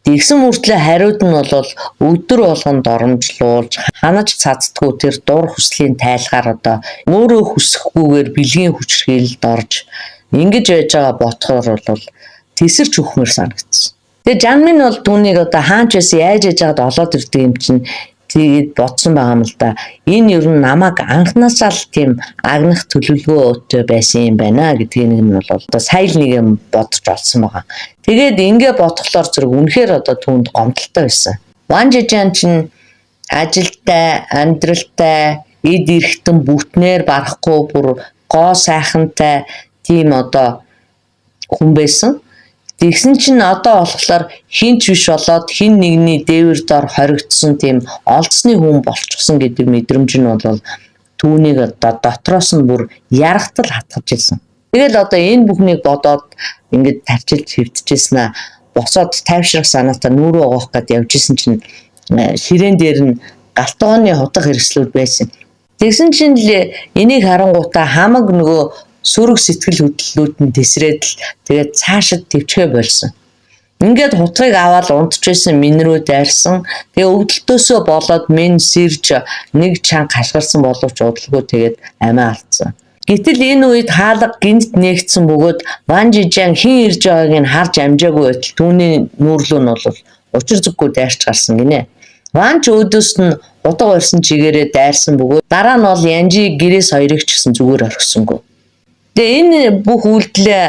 Тэгсэн мөртлөө хариуд нь бол өдөр болгонд доромжлуулж, ханаж цацдгүй тэр дур хүслийн тайлгаар одоо өөрөө хүсэхгүйгээр бэлгийн хүчрхийлэлд орж ингэж байж байгаа ботхоор бол тесэрч өгмөр санагдсан. Тэгээ Жанмин бол түүнийг одоо хаач байсан яаж яж байгаад олоод ирдэг юм чинь тэгээд бодсон байгаа юм л да. Энэ ер нь намайг анхнаасаа л тийм агнах төлөвлөгөөтэй байсан юм байна гэдгийг нь бол одоо сая нэг юм бодож олсон байгаа. Тэгээд ингээ бодглоор зэрэг үнэхээр одоо түүнд гомдолтой байсан. Ван Жижан чинь ажилтай, амьдралтай, эд эрэхтэн бүтнээр барахгүй бүр гоо сайхантай тийм одоо хүн байсан. Тэгсэн чинь одоо болохоор хинч биш болоод хин нэгний дээвэр дор хоригдсон тийм олдсны хүн болчихсон гэдэг мэдрэмж нь бол түүнийг одоо дотроос нь бүр ярахтал хатгаж ирсэн. Тэгэл одоо энэ бүхнийг бодоод ингээд тавчилж хэвдчихсэн аа босоод тайвшрах санаатай нүүрөө гоох гээд явж исэн чинь ширээн дээр нь галтгооны хутга хэрэгслүүд байсан. Тэгсэн чинь л энийг харангуйтаа хамаг нөгөө сүрэг сэтгэл хөдлөлүүд нь тесрээд л тэгээд цаашид төвчгөө болсон. Ингээд хутгийг аваад унтчихсэн минь рүү дайрсан. Тэгээ өвдөлтөөсөө болоод минь сэрж нэг чанга хашгирсан боловч удалгүй тэгээд амиа алдсан. Гэтэл энэ үед хаалга гинт нээгдсэн бөгөөд Ван Жижан хин ирж байгааг нь харж амжаагүй байтал түүний нүүрлүү нь бол учир зүггүй дайрч гарсан гинэ. Ван ч өөдөөс нь утга барьсан чигээрээ дайрсан бөгөөд дараа нь бол Янжи гэрээс хоёрыг ч гэсэн зүгээр орхисонгүй. Тэгээ энэ бүх үйлдэлээ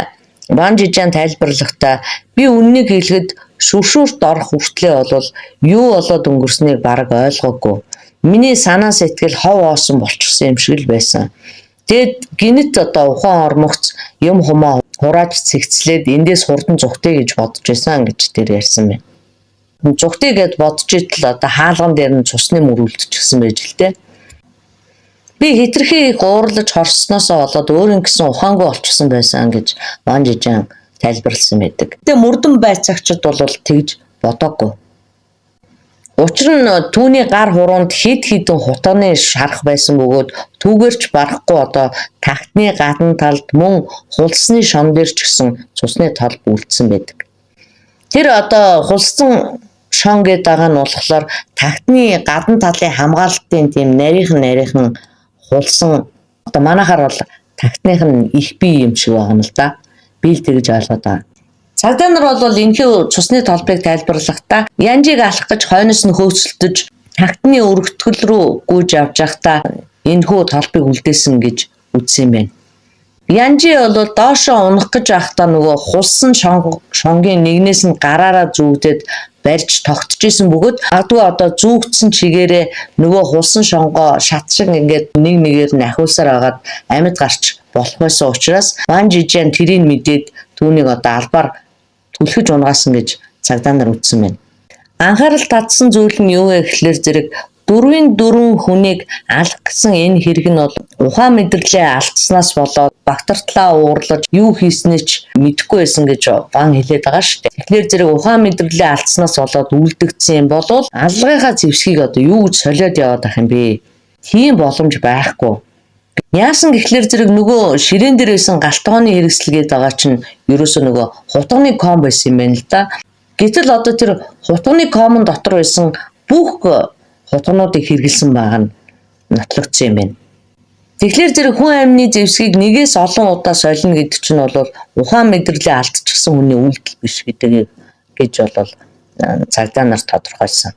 Ван Жижан тайлбарлахдаа би үннийг хэлэхэд шүршүүрт орох хүртлээ бол юу болоод өнгөрснийг бараг ойлгоогүй. Миний санаа сэтгэл хов оосон болчихсон юм шиг л байсан. Тэгэд гинэт одоо ухаан ормогц юм хумаа хурааж цэгцлээд эндээс хурдан зүхтэй гэж бодож байсан гэж тэр ярьсан байна. Зүхтэй гэд бодож итэл одоо хаалган дээр нь цусны мөр үлдчихсэн байж л дээ. Би хитрхи гуурлаж хорсноосоо болоод өөрийн гэсэн ухаангүй болчихсон байсан гэж Ван Жижан тайлбарласан байдаг. Тэгээ мөрдөн байцаагчид бол тэгж бодоогүй. Учир нь түүний гар хуруунд хид хідэн хутганы шарах байсан бөгөөд түүгээрч барахгүй одоо тагтны гадна талд мөн хулсны шон дээр ч гэсэн цусны тал үлдсэн байдаг. Тэр одоо хулсан шон гэдэг байгаа нь болохоор тагтны гадна талын хамгаалтын тийм нарийнхан хулсан одоо манайхаар бол тагтных нь их бие юм шиг байгаа юм л да. Би л тэгж ойлгоод байгаа. Цагдаа нар бол энэхүү цусны толбыг тайлбарлахдаа Янжиг алах гэж хойноос нь хөөцөлдөж тагтны өргөтгөл рүү гүйж явж байхдаа энэхүү толбыг үлдээсэн гэж үзсэн юм байна. Янжи бол доошоо унах гэж байхдаа нөгөө хулсан шонгийн нэгнээс нь гараараа зүүгдээд барьж тогтчихсэн бөгөөд адгүй одоо зүүгдсэн чигээрээ нөгөө хулсан шонгоо шат шиг ингээд нэг нэгээр нь ахиулсаар агаад амьд гарч болох байсан учраас Ван Жижан тэрийг мэдээд түүнийг одоо албаар түлхэж унгаасан гэж цагдаа нар үзсэн байна. Анхаарал татсан зүйл нь юу вэ гэхлээр зэрэг 4 хүнийг алах гэсэн энэ хэрэг нь бол ухаан мэдрэлээ алдснаас болоод багтартлаа уурлаж юу хийснээ ч мэдэхгүй байсан гэж Ван хэлээд байгаа шүү дээ. Тэгэхээр зэрэг ухаан мэдрэлээ алдснаас болоод үлдэгдсэн юм бол аллагынхаа зэвсгийг одоо юу гэж солиод яваад ах юм бэ? Тийм боломж байхгүй. Яасан гэхлээр зэрэг нөгөө ширээн дээр байсан галтгооны хэрэгсэл гээд байгаа чинь ерөөсөө нөгөө хутганы ком байсан юм байна л да. Гэтэл одоо тэр хутганы комон дотор байсан бүх хутгнуудыг хэрэгэлсэн байгаа нь нотлогдсон юм байна. Тэгэхээр зэрэг хүн амины зэвсгийг нэгээс олон удаа солино гэдэг чинь бол ухаан мэдрэлээ алдчихсан хүний үйлдэл биш гэдэг гэж бол цагдаа нар тодорхойлсон.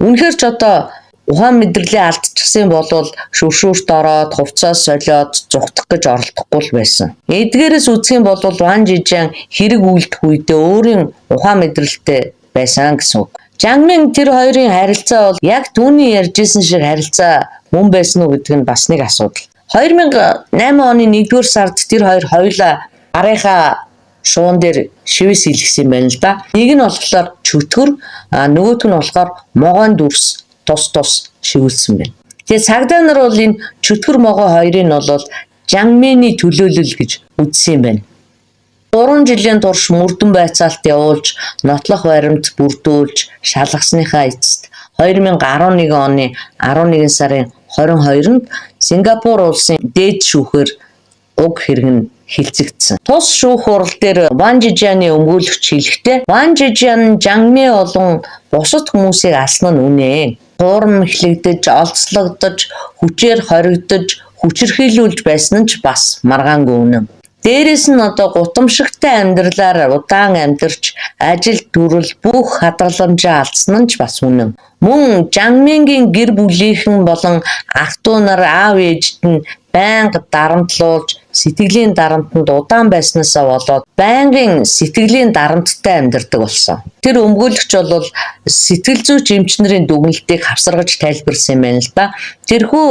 Үнэхээр ч одоо ухаан мэдрэлээ алдчихсан болвол шүршүүрт ороод хувцас солиод зүхтах гэж оролдохгүй л байсан. Эдгээрээс үзэх юм бол Ван Жижиан хэрэг үйлдэх үедээ өөрийн ухаан мэдрэлтэй байсан гэсэн үг. Жангмин тэр хоёрын харилцаа бол яг түүний ярьжсэн шиг харилцаа мөн байсан уу гэдэг нь бас нэг асуудал. 2008 оны 1-р сард тэр хоёр хоёулаа гарынхаа шуун дээр шивээс хийлгсэн юм байна л да. Нэг нь болохоор чөтгөр, нөгөөх нь болохоор могоон дүрс тус шивүүлсэн байна. Тэгээ цагдаа нар бол энэ чөтгөр могоо хоёрыг нь бол Жангмины төлөөлөл гэж үзсэн юм байна. 3 жилийн турш мөрдөн байцаалт явуулж, нотлох баримт бүрдүүлж, шалгасныхаа эцэст 2011 оны 11 сарын 22-нд Сингапур улсын дээд шүүхээр уг хэрэг нь хилцэгдсэн. Тус шүүх хурал дээр Ван Жижианы өмгөөлөгч хэлэхдээ Ван Жижиан Жангми болон бусад хүмүүсийг алсан нь үнэ. Хуурам эхлэгдэж, олзлогдож, хүчээр хоригдож, хүчирхийлүүлж байсан нь ч бас маргаангүй үнэн. Дээрээс нь гутамшигтай амьдралаар удаан амьдарч ажил төрөл бүх хадгаламжаа алдсан нь ч бас үнэн. Мөн Жангмингийн гэр бүлийнхэн болон ах トゥ нар аав ээжд нь байнга дарамтлуулж сэтгэлийн дарамтанд удаан байснаасаа болоод байнгын сэтгэлийн дарамттай амьдардаг болсон. Тэр өмгөөлөгч бол сэтгэл зүйч эмч нарын дүгнэлтийг хавсаргаж тайлбарласан юм байна л да. Тэрхүү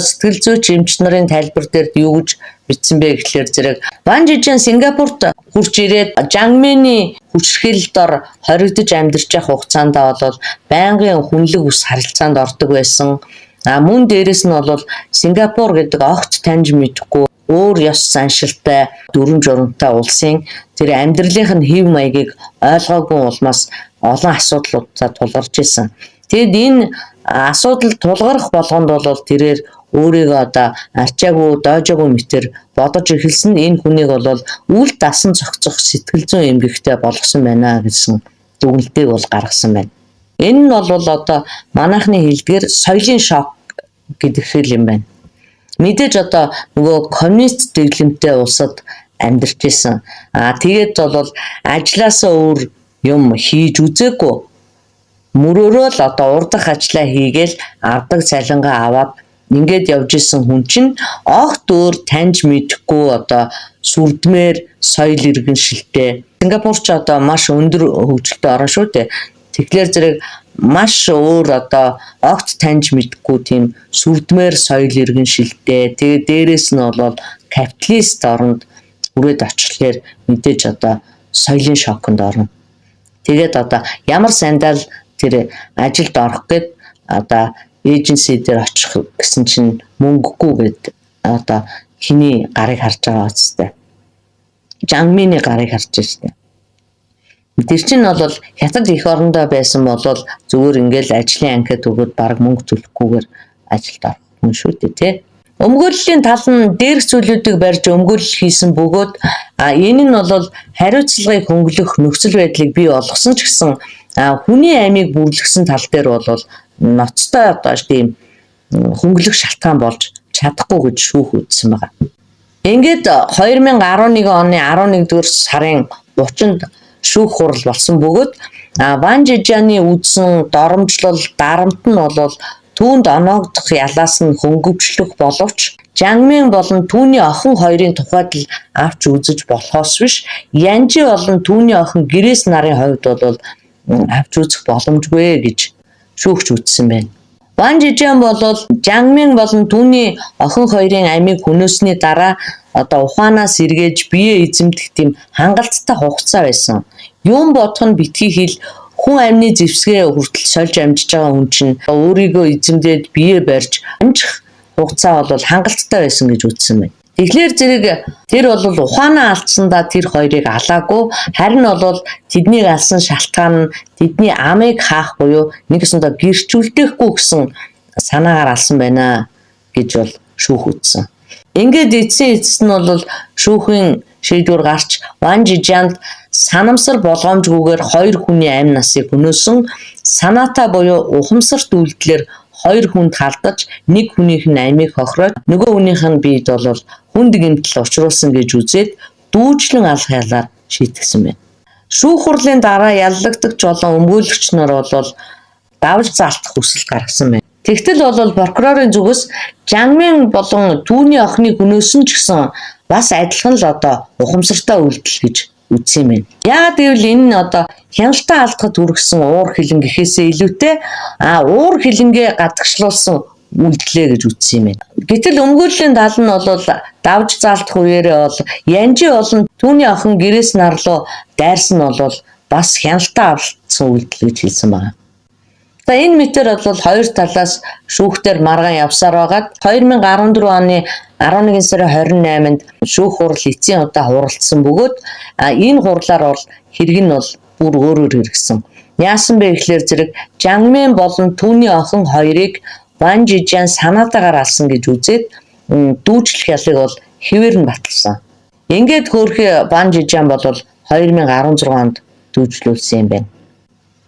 сэтгэл зүйч эмч нарын тайлбар дээр юу гэж бичсэн бэ гэхлээр зэрэг Ван Жижиан Сингапурт хурж ирээд Жангмины хүчирхийлэлд ор хоригдож амьдарч явах хугацаанд бол байнгын хүнлэг ус харилцаанд ордог байсан. Мөн дээрэс нь бол Сингапур гэдэг огт таньж мэдэхгүй өөр ёс заншилтай дүрм журамтай улсын тэр амьдралынх нь хэв маягийг ойлгоогүй улмаас олон асуудлуудад тулгарч исэн. Тэгэд энэ асуудал тулгарх болгонд бол тэрээр өөрийгөө арчаагүй, доожоогүй мэтэр бодож эхэлсэн. Энэ хүнийг бол үл дасан зохицох сэтгэл зүйн эмгэгтэй болгосон байна гэсэн дүгнэлтийг бол гаргасан байна. Энэ нь бол манайхны хэлдгээр соёлын шок гэдэг хэл юм байна. Мэдээж нөгөө коммунист дэглэмтэй улсад амьдарч исэн. Тэгээд бол ажилласаа өөр юм хийж үзээгүй. Мөрөөрөө л урдах ажлаа хийгээл авдаг цалингаа аваад ингээд явж исэн хүн чинь огт өөр таньж мэдэхгүй сүрдмээр соёл иргэншилтэй. Сингапурч маш өндөр хөгжилтэй орн шүү дээ. Тэгэхээр зэрэг маш өөр огт таньж мэдэхгүй тийм сүрдмээр соёл иргэншилтэй. Тэгээ дээрээс нь бол капиталист оронд хүрээд очихлоор мэдээж соёлын шоконд орно. Тэгээд ямар сандал тэр ажилд орох гээд эйженси дээр очих гэсэн чинь мөнгөгүй гээд хиний гарыг харж байгаа үстэй. Жангмины гарыг харж байна. Тэр чинь бол хятад их орондоо байсан бол зүгээр ингээл ажлын анкет өгөөд баг мөнгө төлөхгүйгээр ажилд орох хүн шүү дээ тий. Өмгөөллийн тал нь дээрх зүйлүүдийг барьж өмгөөлөл хийсэн бөгөөд энэ нь бол хариуцлагыг хөнгөлөх нөхцөл байдлыг бий болгосон ч гэсэн хүний амийг бүрлэгсэн тал дээр бол ноцтой тийм хөнгөлөх шалтгаан болж чадахгүй гэж шүүх үзсэн байгаа. Ингээд 2011 оны 11-р сарын 30-нд шүүх хурал болсон бөгөөд Ван Жижианы үзсэн доромжлол дарамт нь бол түүнд оноогдох ялаас нь хөнгөвчлөх боловч Жангмин болон түүний охин хоёрын тухайд л авч үзэж болохоос биш Янжи болон түүний охин Грэс нарын хувьд бол авч үзэх боломжгүй гэж шүүгч үзсэн байна. Ван Жижиан бол Жангмин болон түүний охин хоёрын амийг хөнөөсний дараа ухаанаас эргээж бие эзэмдэх тийм хангалттай хугацаа байсан. Юм бодох нь битгий хэл хүн амны зэвсгээ хүртэл сольж амжиж байгаа хүн чинь өөрийгөө эзэмдээд бие барьж амжих хугацаа бол хангалттай байсан гэж үзсэн байна. Тэгэхээр зэрэг тэр бол ухаанаа алдсандаа тэр хоёрыг алаагүй харин бол тэднийг алсан шалтгаан нь тэдний амыг хаах буюу нэгэсэндээ гэрчүүлдэхгүй гэсэн санаагаар алсан байна гэж бол шүүх үзсэн. Ингээд эцэст нь бол шүүхийн шийдвэр гарч Ван Жижианд санамсар болгоомжгүйгээр 2 хүний амь насыг хөнөөсөн санаатаа буюу ухамсарт үйлдэлээр 2 хүнд халдаж 1 хүнийх нь амийг хохироод нөгөө хүнийх нь биед бол хүнд гэмтэл учруулсан гэж үзээд дүүжлэн алах ялаар шийтгсэн байна. Шүүх хурлын дараа яллагдагч болон өмгөөлөгч нар бол давж заалтах хүсэл гаргасан байна. Тэгтэл бол прокурорын зүгээс Жангмин болон түүний охины хөнөөс нь ч гэсэн бас адилхан л ухамсартай үйлдэл гэж үзсэн юм байна. Яагаад гэвэл энэ нь хяналтаа алдахад хүргэсэн уур хилэн гэхээсээ илүүтэй уур хилэнгээ гадагшлуулсан үйлдэлээ гэж үзсэн юм байна. Гэтэл өмгөөллийн тал нь давж заалдах үеэрээ Янжи болон түүний охин гэрээс нарлуу дайрсан нь бас хяналтаа алдсан үйлдэл гэж хэлсэн байна. За энэ мэтэр хоёр талаас шүүхтэр маргаан явсаар байгаад 2014 оны 11 сарын 28-нд шүүх хурал эцсийн удаа хуралдсан бөгөөд энэ хурлаар хэрэг нь бүр өөрөөр хэрэгсэн. Яасан бэ гэхээр зэрэг Жангмин болон түүний охин хоёрыг Ван Жижан санаатаагаар алсан гэж үзээд дүүжлэх ялыг хэвээр нь баталсан. Ингээд хөөрхий Ван Жижан 2016 онд дүүжлүүлсэн юм байна.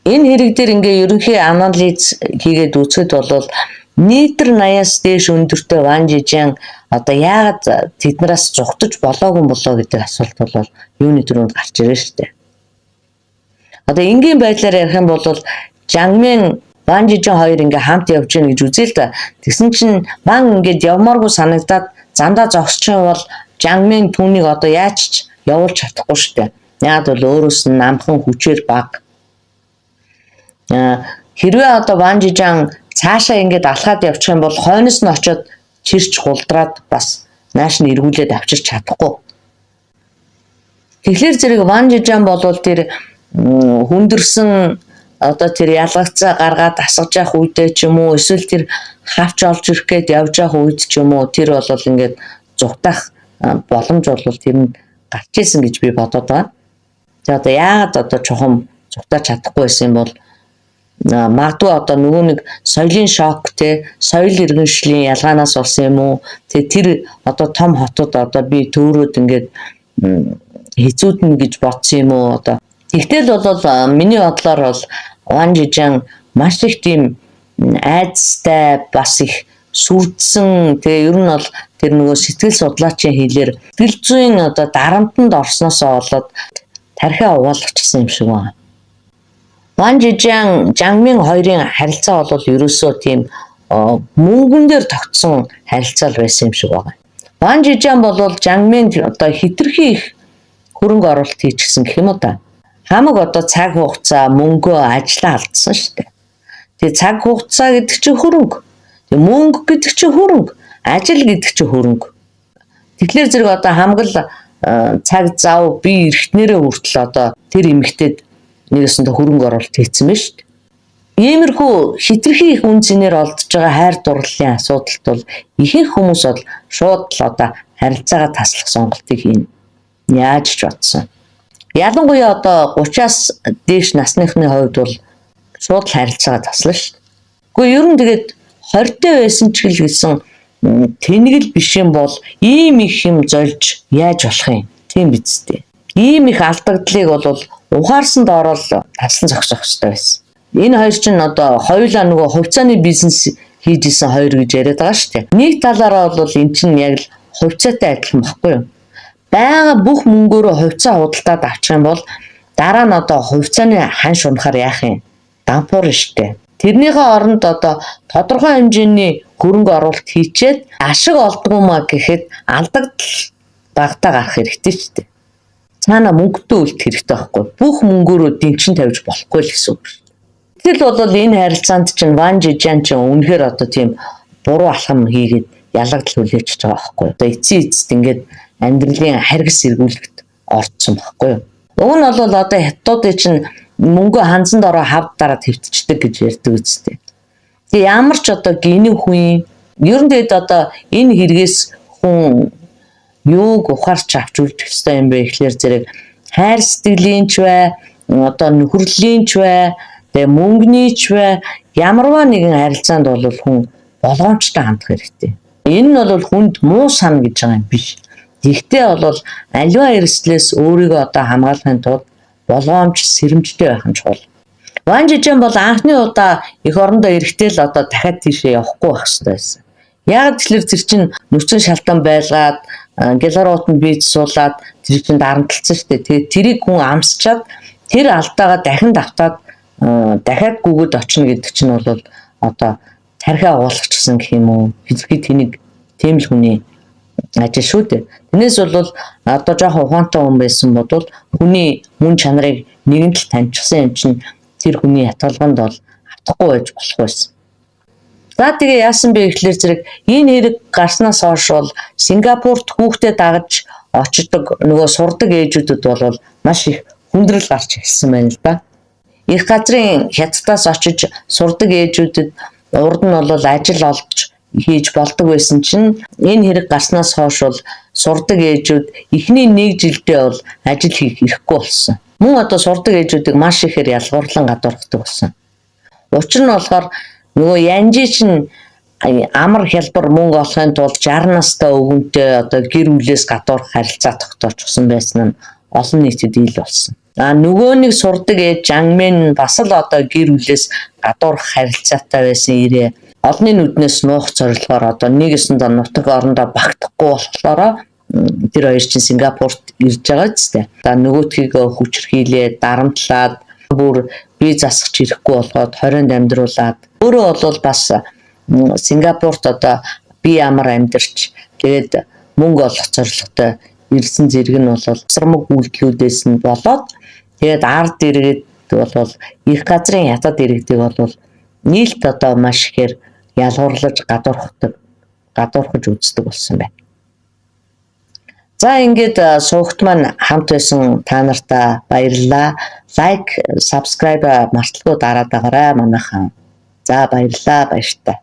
Энэ хэрэг дээр ерөнхий анализ хийгээд үзэхэд нийтэр 80-аас дээш өндөртэй Ван Жижан яагаад тэднээс зугтаж болоогүй гэдэг асуулт юуны дөрөнд гарч ирж штэ. Энгийн байдлаар ярих юм бол Жангмин Ван Жижан хоёр хамт явж гин гэж үзээ л да. Тэгсэн чинь Ван явмааргүй санагдаад зандаа зогсчих юм бол Жангмин түүнийг яаж ч явуулж чадахгүй штэ. Яагаад өөрөөс нь намхан хүчээр баг. Хэрвээ Ван Жижан цаашаа алхаад явчих юм бол хойноос нь очиод чирч гулдраад бас нааш нь эргүүлээд авчирч чадахгүй. Тэгэхээр зэрэг Ван Жижан тэр хүндэрсэн тэр ялгагцаа гаргаад асгаж явах үедээ ч юм уу эсвэл тэр хавч олж ирэх гээд явж явах үед ч юм уу тэр зүгтах боломж тэр нь гарч ирсэн гэж би бодоод байна. За яагаад чухам зүгтаж чадахгүй байсан юм бол магадгүй нөгөө нэг соёлын шок соёл иргэншлийн ялгаанаас болсон юм уу тэр том хотод би төөрөөд хэцүүднэ гэж бодсон юм уу Тэгтэл миний бодлоор Ван Жижан маш их тийм айцтай бас их сүрдсэн ер нь тэр нөгөө сэтгэл судлаачийн хэлээр сэтгэл зүйн дарамтанд орсноосоо тархиа угаалгачихсан юм шиг байна. Ван Жижан Жангмин хоёрын харилцаа ерөөсөө тийм мөнгөн дээр тогтсон харилцаа байсан юм шиг байна. Ван Жижан Жангминд хитрхи их хөрөнгө оруулалт хийчихсэн гэх юм уу та. Хамаг цаг хугацаа мөнгөө ажиллаа алдсан шүү дээ. Тэгээ цаг хугацаа гэдэг чинь хөрөнгө. Тэгээ мөнгө гэдэг чинь хөрөнгө. Ажил гэдэг чинь хөрөнгө. Тэгэхээр зэрэг хамгал цаг зав би эрхтнэрээ хүртэл тэр эмэгтэйд нэгэсэндээ хөрөнгө оруулалт хийсэн байна шүү дээ. Иймэрхүү хитрхи их үн цэнээр олдож байгаа хайр дурлалын асуудалд ихэнх хүмүүс шууд харилцаагаа таслах сонголтыг хийнэ. Яаж ч бодсон. Ялангуяа 30-аас дээш насныхны хувьд шууд харилцаагаа таслана шүү дээ. Гэхдээ ер нь тэгээд 20-тэй байсан ч гэсэн тэнэгэл биш юм бол ийм их юм зольж яаж болох юм? Тийм биз дээ. Ийм их алдагдлыг ухаарсан доороо таслан зогсоох хэрэгтэй байсан. Энэ хоёр чинь хоёулаа нөгөө хувьцааны бизнес хийж исэн хоёр гэж яриад байгаа шүү дээ. Нэг талаараа эн чинь яг л хувьцаатай адилхан баггүй юу? Бага бүх мөнгөөрөө хувьцаа худалдаад авчих юм бол дараа нь хувьцааны ханш унахаар яах юм? Дампуур штэ. Тэрнийхээ оронд тодорхой хэмжээний хөрөнгө оруулалт хийчээд ашиг олдгоо маа гэхэд алдагдал багтаа гарах хэрэгтэй штэ. Цаана мөнгөтэй үлдэх хэрэгтэй байхгүй. Бүх мөнгөөрөө дэнчин тавьж болохгүй л гэсэн үг. Тэгэл энэ харилцаанд чинь Ван Жижан чинь үнэхээр тийм буруу алхам хийгээд ялгадал хүлээж байгаа байхгүй. Эцэст амьдралын харгас эргүүлэхэд орцсон байхгүй юу. Уг нь хятадуудын чинь мөнгө ханзанд ороо хав дараа твтчихдэг гэж ярьдаг үстэй. Тэгээ ямар ч гинэ хүн ер нь энэ хэрэгээс хүн юуг ухаарч авч үлдэх ёстой юм бэ гэхлээр зэрэг хайр сэтгэлийн ч бай, нөхөрлийн ч бай, тэгээ мөнгөний ч бай, ямарваа нэгэн харилцаанд хүн болгоомжтой хандах хэрэгтэй. Энэ нь хүнд муу сан гэж байгаа юм биш. Гэхдээ аливаа эрсдлээс өөрийгөө хамгаалахын тулд болгоомж сэрэмжтэй байх нь чухал. Ван Жижан анхны удаа эх орондоо эрэхтэл дахиад тийшээ явахгүй байх хэрэгтэй байсан. Яг тэгэхээр тэр чинь нүцгэн шалтан байлгаад гэларуутанд бийж суулаад тэр чинь дарамтлсан шүү дээ. Тэгээд тэрийг хүн амсчаад тэр алдаагаа дахин давтаад дахиад гүгэд очно гэдэг чинь тархиа уулгачихсан гэх юм уу. Физикийн тэнийг тийм л хүний ажил шүү дээ. Тэрнээс бол одоо жоохон ухаантай хүн байсан бодвол хүний мөн чанарыг нэгэн л таньчихсан юм чинь тэр хүний ятгалганд бол автахгүй байж болох байсан. За тэгээ яасан бэ гэхлээр зэрэг энэ хэрэг гарснаас хойш бол Сингапурт хүүхдэд дагаж очдог нөгөө сурдаг ээжүүдэд бол маш их хүндрэл гарч ирсэн байна л да. Их газрын хятадаас очиж сурдаг ээжүүдэд урд нь бол ажил олж хийж болдог байсан чинь энэ хэрэг гарснаас хойш бол сурдаг ээжүүд эхний 1 жилдээ бол ажил хийх эрхгүй болсон. Мөн одоо сурдаг ээжүүдийг маш ихээр ялгуурлан гадуурхдаг болсон. Учир нь болохоор нөгөө янжи чинь амар хялбар мөнгө олохын тулд 60 настай өвгөнтэй одоо гэр бүлээс гадуурх харилцаа тогтоочсон байсан нь олон нийтэд ил болсон. Нөгөө нэг сурдаг ээж Жангмен бас л одоо гэр бүлээс гадуурх харилцаатай байсан ирээ олны нүднээс нуух зорилгоор одоо нэгэсэнд нутаг орондоо багтахгүй болохоор тэр хоёр чинь Сингапурт ирж байгаа ч тийм. Нөгөөдхийг хүчрхийлээ, дарамтлаад бүр бие засах ирэхгүй болгоод хорионд амьдруулад өөрөө бол бас Сингапурт одоо би ямар амьдарч тэгээд мөнгө олох зорилготой ирсэн зэрэг нь бол сармаг үйлдэлүүдээс нь болоод тэгээд ард иргэд бол их газрын хятад иргэдэг бол нийлт одоо маш ихээр ялгуурлаж гадуурхаж үздэг болсон байна. За ингээд суугт маань хамт байсан та нартаа баярлалаа. Лайк, subscribe марталгүй дараад байгаарай манайхан. За баярлалаа баяртай.